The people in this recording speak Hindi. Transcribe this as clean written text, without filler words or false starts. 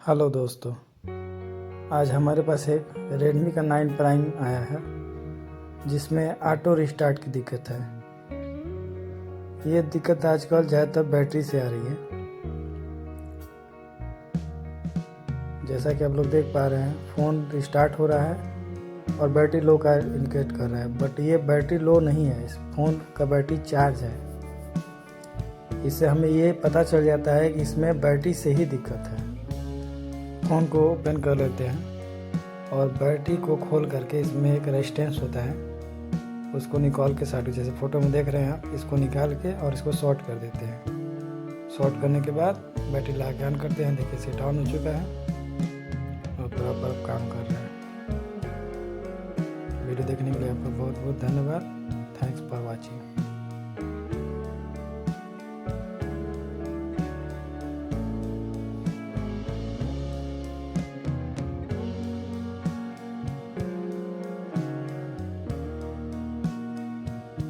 हेलो दोस्तों, आज हमारे पास एक Redmi का 9 प्राइम आया है जिसमें ऑटो रिस्टार्ट की दिक्कत है। ये दिक्कत आजकल ज़्यादातर बैटरी से आ रही है। जैसा कि आप लोग देख पा रहे हैं, फ़ोन रिस्टार्ट हो रहा है और बैटरी लो का इंडिकेट कर रहा है, बट ये बैटरी लो नहीं है, इस फ़ोन का बैटरी चार्ज है। इससे हमें ये पता चल जाता है कि इसमें बैटरी से ही दिक्कत है। फ़ोन को ओपन कर लेते हैं और बैटरी को खोल करके इसमें एक रेजिस्टेंस होता है, उसको निकाल के साइड, जैसे फ़ोटो में देख रहे हैं आप, इसको निकाल के और इसको शॉर्ट कर देते हैं। शॉर्ट करने के बाद बैटरी ला के ऑन करते हैं। देखिए सेट ऑन हो चुका है और बराबर काम कर रहा है। वीडियो देखने के लिए आपका बहुत बहुत धन्यवाद। Thanks for watching.